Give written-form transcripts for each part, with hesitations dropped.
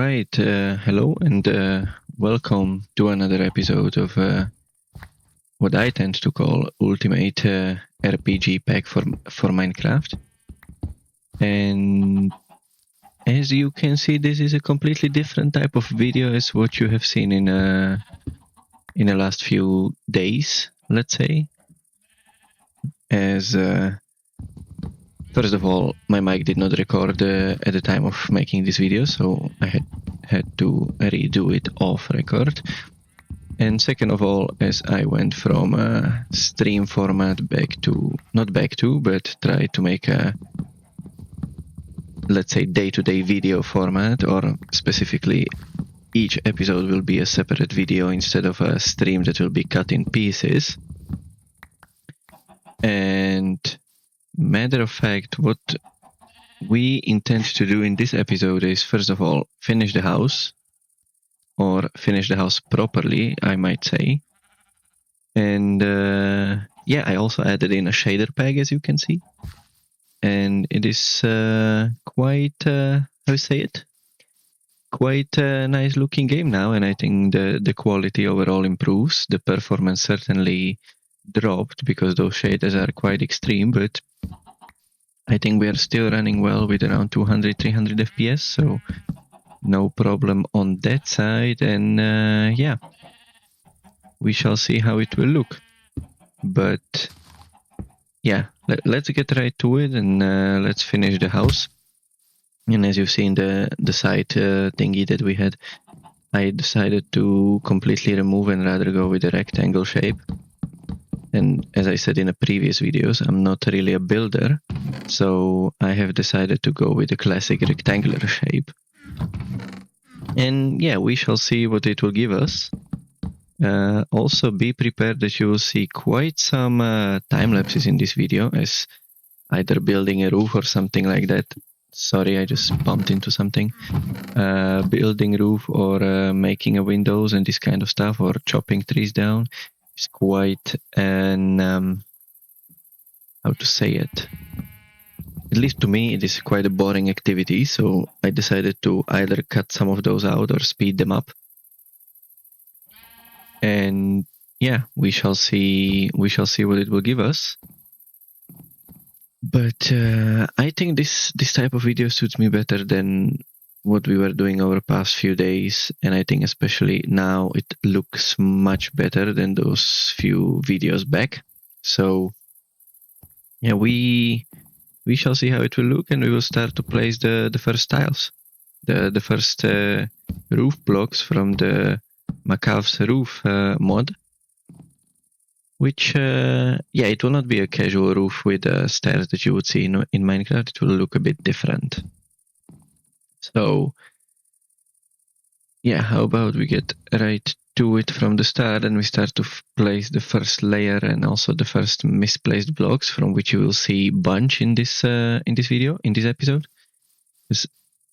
Alright, hello and welcome to another episode of what I tend to call Ultimate RPG Pack for Minecraft. And as you can see, this is a completely different type of video as what you have seen in the last few days, let's say. As first of all, my mic did not record at the time of making this video, so I had to redo it off record. And second of all, as I went from a stream format but tried to make a, let's say, day-to-day video format, or specifically each episode will be a separate video instead of a stream that will be cut in pieces. And matter of fact, what we intend to do in this episode is, first of all, finish the house, or finish the house properly, I might say. And yeah, I also added in a shader pack, as you can see. And it is quite, how say it? Quite a nice looking game now, and I think the quality overall improves. The performance certainly dropped because those shaders are quite extreme, but I think we are still running well with around 200-300 FPS, so no problem on that side. And yeah, we shall see how it will look. But yeah, let's get right to it, and let's finish the house. And as you've seen the side thingy that we had, I decided to completely remove and rather go with a rectangle shape. And as I said in the previous videos, I'm not really a builder, so I have decided to go with a classic rectangular shape. And yeah, we shall see what it will give us. Also be prepared that you will see quite some time lapses in this video, as either building a roof or something like that. Sorry, I just bumped into something. Building roof or making a windows and this kind of stuff, or chopping trees down. It's quite an, how to say it? At least to me, it is quite a boring activity, so I decided to either cut some of those out or speed them up. And yeah, we shall see what it will give us. But I think this type of video suits me better than what we were doing over the past few days, and I think especially now it looks much better than those few videos back. So yeah, we shall see how it will look, and we will start to place the first tiles, the first roof blocks from the Macav's roof mod, which yeah, it will not be a casual roof with stairs that you would see in Minecraft. It will look a bit different. So yeah, how about we get right to it from the start, and we start to place the first layer and also the first misplaced blocks, from which you will see bunch in this episode. Because,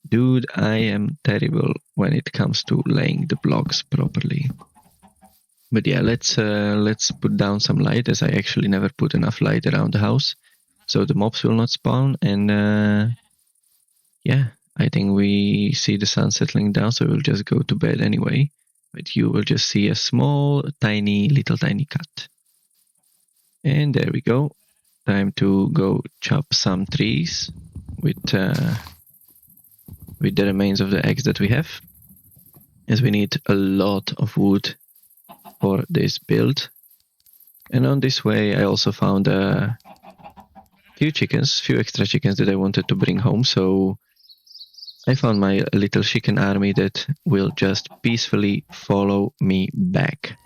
dude, I am terrible when it comes to laying the blocks properly. But yeah, let's put down some light, as I actually never put enough light around the house, so the mobs will not spawn. And yeah, I think we see the sun settling down, so we'll just go to bed anyway. But you will just see a small, little tiny cut. And there we go. Time to go chop some trees with the remains of the eggs that we have, as we need a lot of wood for this build. And on this way, I also found a few extra chickens that I wanted to bring home, so I found my little chicken army that will just peacefully follow me back.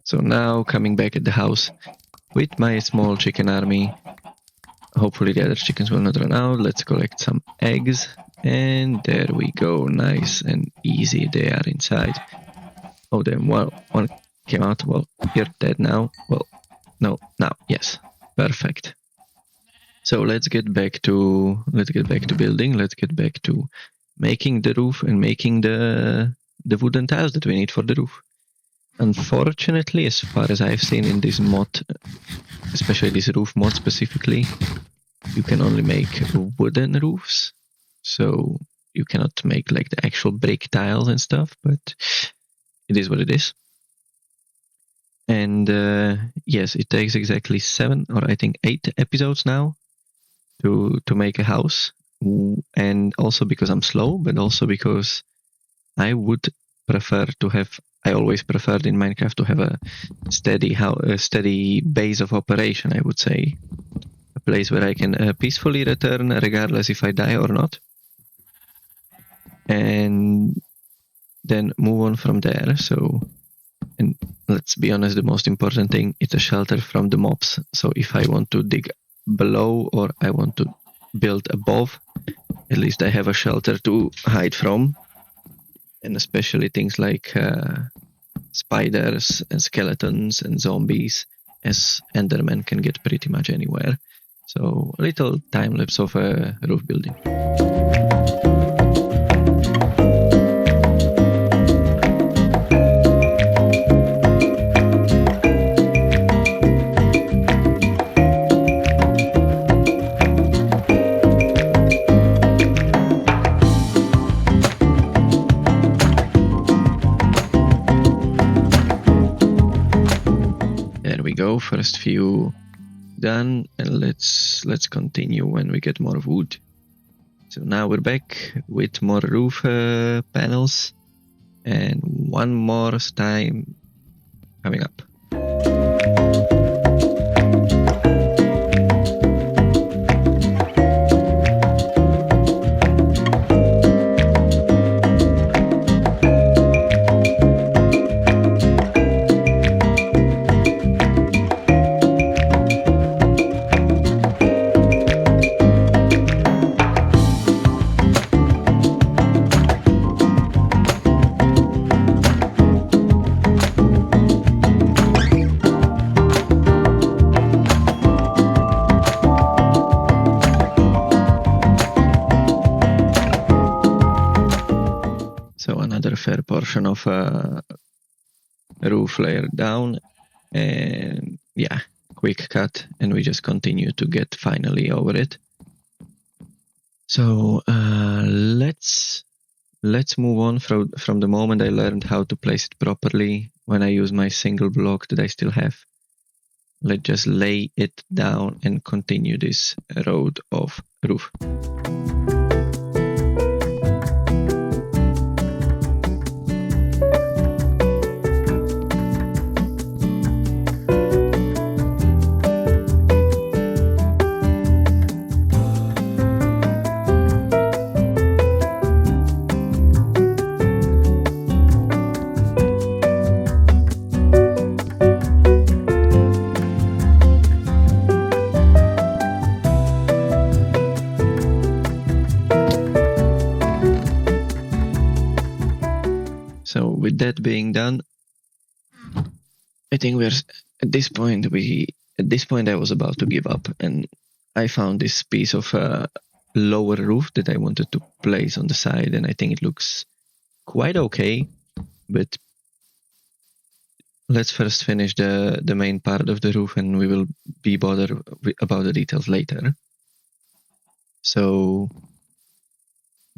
So now, coming back at the house with my small chicken army. Hopefully the other chickens will not run out. Let's collect some eggs, and there we go. Nice and easy, they are inside. Oh damn, well, one came out. Well, you're dead now. Well, no, now, yes, perfect. So let's get back to building. Let's get back to making the roof and making the wooden tiles that we need for the roof. Unfortunately, as far as I've seen in this mod, especially this roof mod specifically, you can only make wooden roofs. So you cannot make like the actual brick tiles and stuff, but it is what it is. And yes, it takes exactly 7 or I think 8 episodes now to make a house. And also because I'm slow, but also because I would prefer to have, I always preferred in Minecraft to have a steady base of operation, I would say. A place where I can peacefully return regardless if I die or not. And then move on from there. So, and let's be honest, the most important thing is a shelter from the mobs. So if I want to dig below or I want to build above, at least I have a shelter to hide from. And especially things like spiders and skeletons and zombies, as Endermen can get pretty much anywhere. So a little time lapse of roof building. Go, first few done, and let's continue when we get more wood. So now we're back with more roof panels and one more time coming up. Fair portion of roof layer down, and yeah, quick cut, and we just continue to get finally over it. So let's move on from the moment I learned how to place it properly when I use my single block that I still have. Let's just lay it down and continue this road of roof. So with that being done, I think we're at this point. I was about to give up, and I found this piece of lower roof that I wanted to place on the side, and I think it looks quite okay. But let's first finish the main part of the roof, and we will be bothered about the details later. So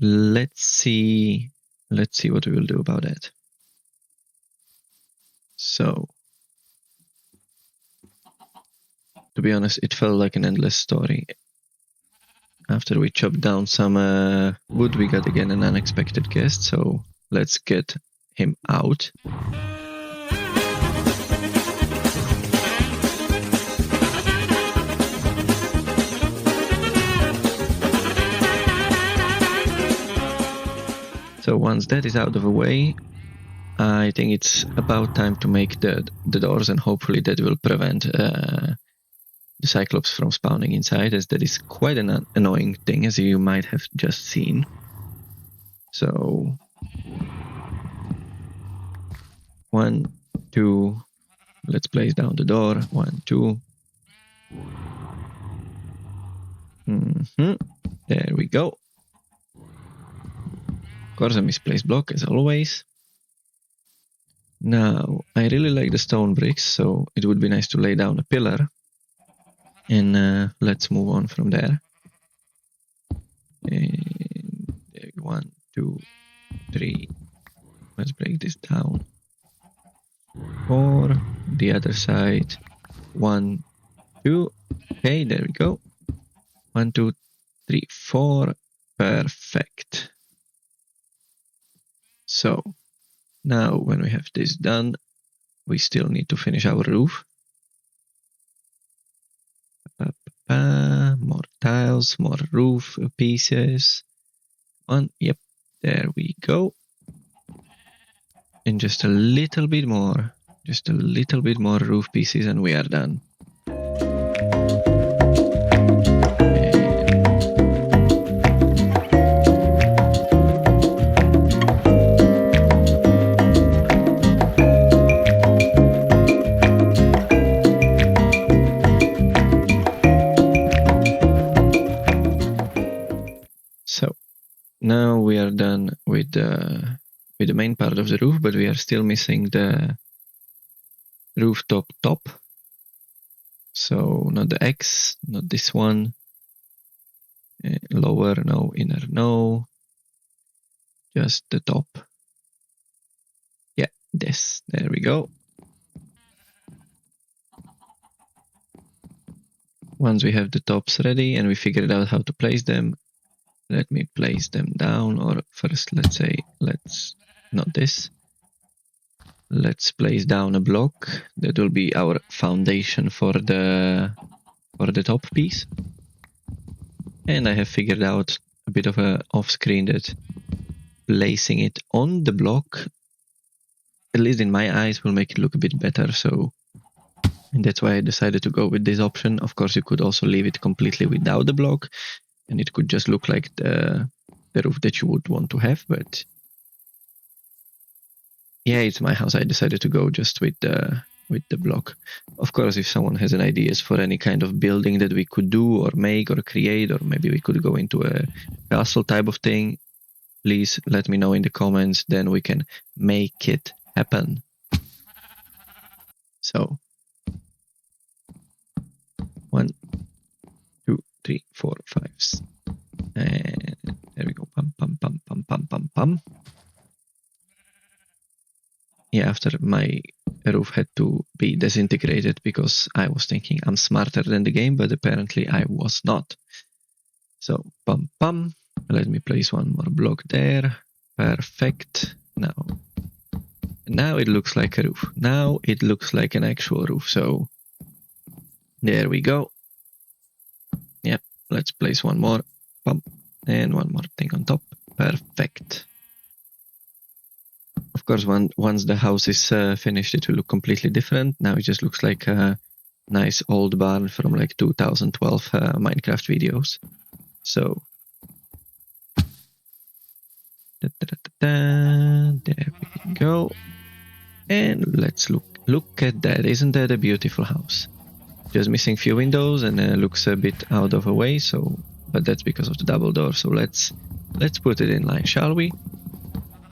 let's see what we will do about that. So, to be honest, it felt like an endless story. After we chopped down some wood, we got again an unexpected guest, so let's get him out. So once that is out of the way, I think it's about time to make the doors, and hopefully that will prevent the Cyclops from spawning inside, as that is quite an annoying thing, as you might have just seen. So 1, 2, let's place down the door. 1, 2. There we go. Of course, a misplaced block as always. Now, I really like the stone bricks, so it would be nice to lay down a pillar. And let's move on from there. And 1, 2, 3. Let's break this down. 4. The other side. 1, 2. Okay, there we go. 1, 2, 3, 4. Perfect. So now when we have this done, we still need to finish our roof. More tiles, more roof pieces. Yep, there we go. And just a little bit more. Just a little bit more roof pieces and we are done. So now we are done with the main part of the roof, but we are still missing the rooftop top. So not the X, not this one. Lower, no. Inner, no. Just the top. Yeah, this. There we go. Once we have the tops ready and we figured out how to place them, let me place them down. Or first, let's not this. Let's place down a block. That will be our foundation for the top piece. And I have figured out a bit of a off-screen that placing it on the block, at least in my eyes, will make it look a bit better. So, and that's why I decided to go with this option. Of course, you could also leave it completely without the block, and it could just look like the roof that you would want to have. But yeah, it's my house. I decided to go just with the block. Of course, if someone has an ideas for any kind of building that we could do or make or create, or maybe we could go into a castle type of thing, please let me know in the comments. Then we can make it happen. So 1, 2, 3, 4, 5. And there we go. Pum, pum, pum, pum, pum, pum, pum. Yeah, after my roof had to be disintegrated because I was thinking I'm smarter than the game, but apparently I was not. So, pum, pum. Let me place one more block there. Perfect. Now it looks like a roof. Now it looks like an actual roof. So, there we go. Yep, let's place one more. Pump. And one more thing on top. Perfect. Of course, once the house is finished, it will look completely different. Now it just looks like a nice old barn from like 2012 Minecraft videos. So, there we go. And let's look at that. Isn't that a beautiful house? Just missing few windows and looks a bit out of a way. So, but that's because of the double door. So let's put it in line, shall we?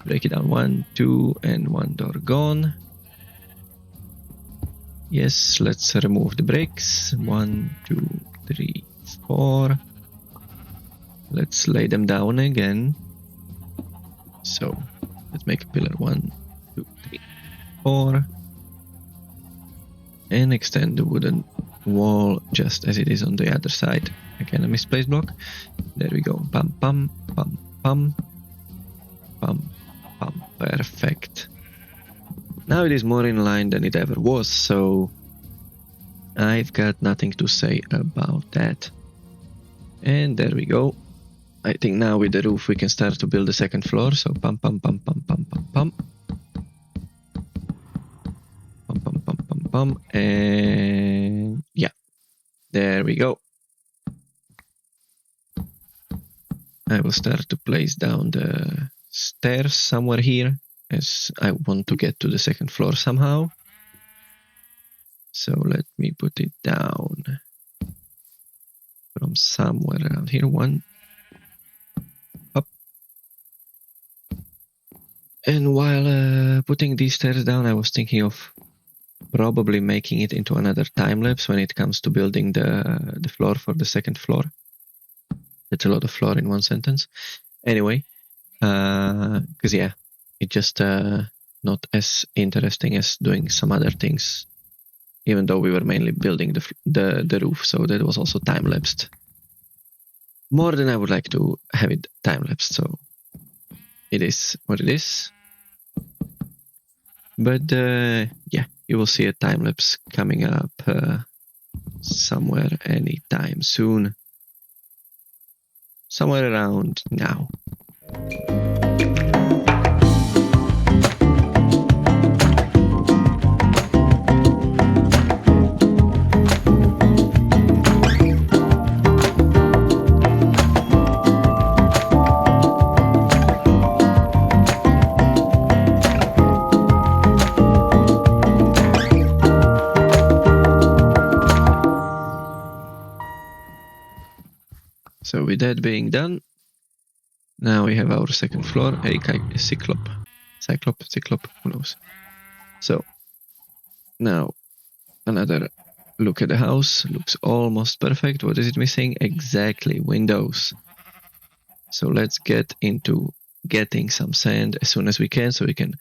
Break it down. 1, 2, and 1 door gone. Yes, let's remove the bricks. 1, 2, 3, 4. Let's lay them down again. So let's make a pillar. 1, 2, 3, 4. And extend the wooden wall just as it is on the other side. Again, a misplaced block. There we go. Pum, pum, pum, pum. Pum, pum. Perfect. Now it is more in line than it ever was, so I've got nothing to say about that. And there we go. I think now with the roof we can start to build the second floor. So pum, pum, pum, pum, pum, pum, pum. Pum, pum, pum, pum, pum. And yeah, there we go. I will start to place down the stairs somewhere here, as I want to get to the second floor somehow. So let me put it down from somewhere around here. 1 up. And while putting these stairs down, I was thinking of probably making it into another time lapse when it comes to building the floor for the second floor. That's a lot of floor in one sentence. Anyway, because yeah, it's just not as interesting as doing some other things, even though we were mainly building the roof, so that was also time lapsed. More than I would like to have it time lapsed, so it is what it is. But yeah, you will see a time lapse coming up somewhere anytime soon. Somewhere around now. So with that being done, now we have our second floor. Hey, Cyclop, who knows? So now another look at the house. Looks almost perfect. What is it missing? Exactly, windows. So let's get into getting some sand as soon as we can, so we can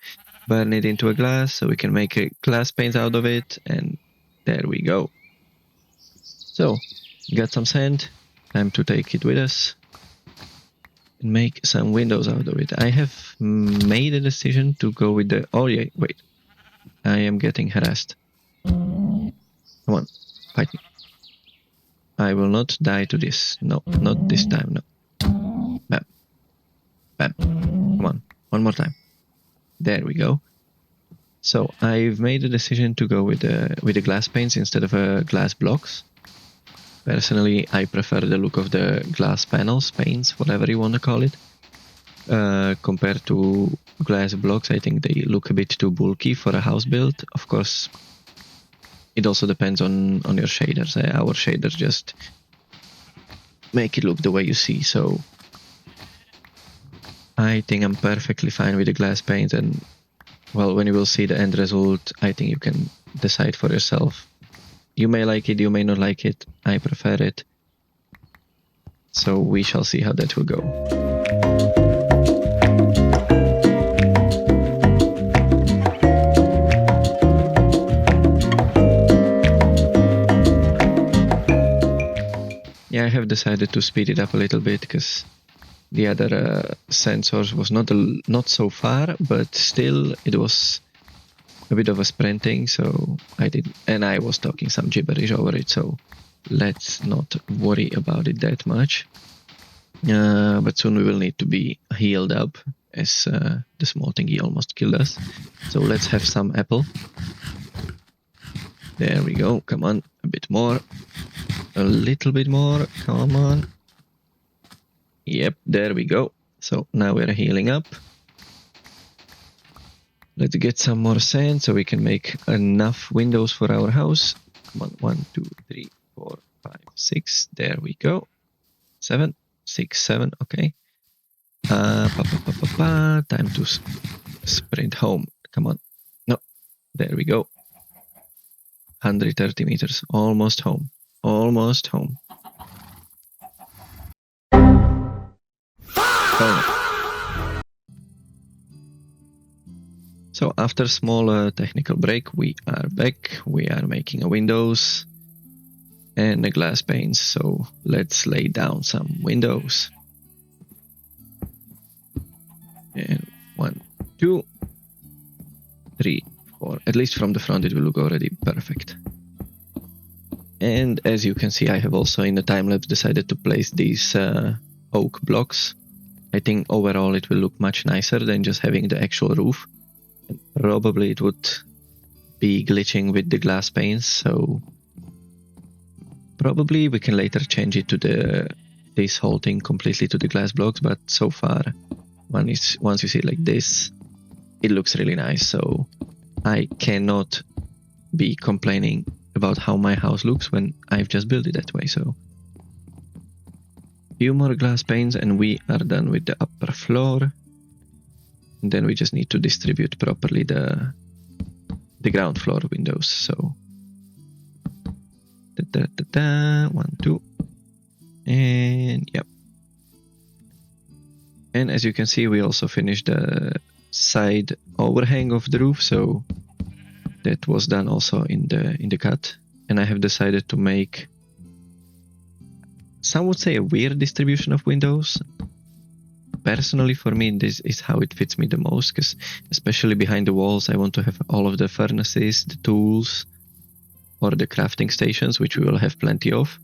burn it into a glass, so we can make a glass paint out of it, and there we go. So, got some sand, time to take it with us and make some windows out of it. I have made a decision to go with the... Oh yeah, wait. I am getting harassed. Come on, fight me. I will not die to this. No, not this time, no. Bam. Bam. Come on, one more time. There we go. So I've made a decision to go with the glass paints instead of glass blocks. Personally, I prefer the look of the glass panels, paints, whatever you want to call it. Compared to glass blocks, I think they look a bit too bulky for a house build. Of course, it also depends on your shaders. Our shaders just make it look the way you see, so I think I'm perfectly fine with the glass paint, and well, when you will see the end result, I think you can decide for yourself. You may like it, you may not like it. I prefer it. So we shall see how that will go. Yeah, I have decided to speed it up a little bit because the other sensors was not so far, but still it was a bit of a sprinting, so I did, and I was talking some gibberish over it, so let's not worry about it that much. But soon we will need to be healed up, as the small thingy almost killed us. So let's have some apple. There we go, come on, a bit more. A little bit more, come on. Yep, there we go. So now we're healing up. Let's get some more sand so we can make enough windows for our house. Come on, 1, 2, 3, 4, 5, 6. There we go. 7, 6, 7. Okay. Time to sprint home. Come on. No. There we go. 130 meters. Almost home. Almost home. Oh. So after a small technical break, we are back. We are making a windows and a glass panes. So let's lay down some windows. And 1, 2, 3, 4. At least from the front it will look already perfect. And as you can see, I have also in the time-lapse decided to place these oak blocks. I think overall it will look much nicer than just having the actual roof. And probably it would be glitching with the glass panes, so probably we can later change it to this whole thing completely to the glass blocks, but so far once you see it like this, it looks really nice, so I cannot be complaining about how my house looks when I've just built it that way. So few more glass panes and we are done with the upper floor. And then we just need to distribute properly the the ground floor windows. So 1, 2, and yep. And as you can see, we also finished the side overhang of the roof, so that was done also in the cut. And I have decided to make, some would say, a weird distribution of windows. Personally, for me, this is how it fits me the most, because especially behind the walls, I want to have all of the furnaces, the tools, or the crafting stations, which we will have plenty of,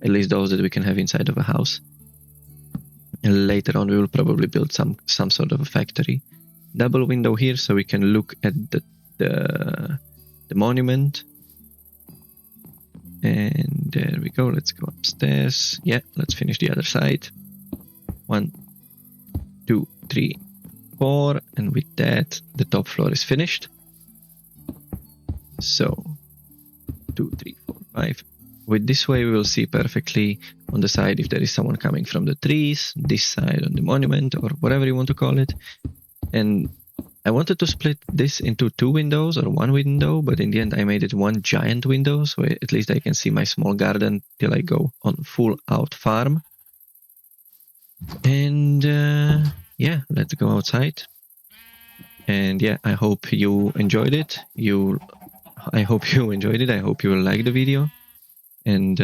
at least those that we can have inside of a house. And later on, we will probably build some sort of a factory. Double window here, so we can look at the monument. And there we go. Let's go upstairs. Yeah, let's finish the other side. 1, 2, 3, 4, and with that, the top floor is finished. So 2, 3, 4, 5. With this way, we will see perfectly on the side if there is someone coming from the trees, this side on the monument, or whatever you want to call it. And I wanted to split this into 2 windows or 1 window, but in the end I made it 1 giant window, so at least I can see my small garden till I go on full out farm. And yeah, let's go outside. And yeah, I hope you enjoyed it. I hope you enjoyed it. I hope you will like the video. And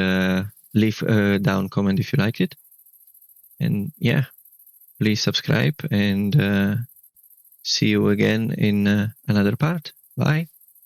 leave a down comment if you liked it. And yeah, please subscribe, and see you again in another part. Bye.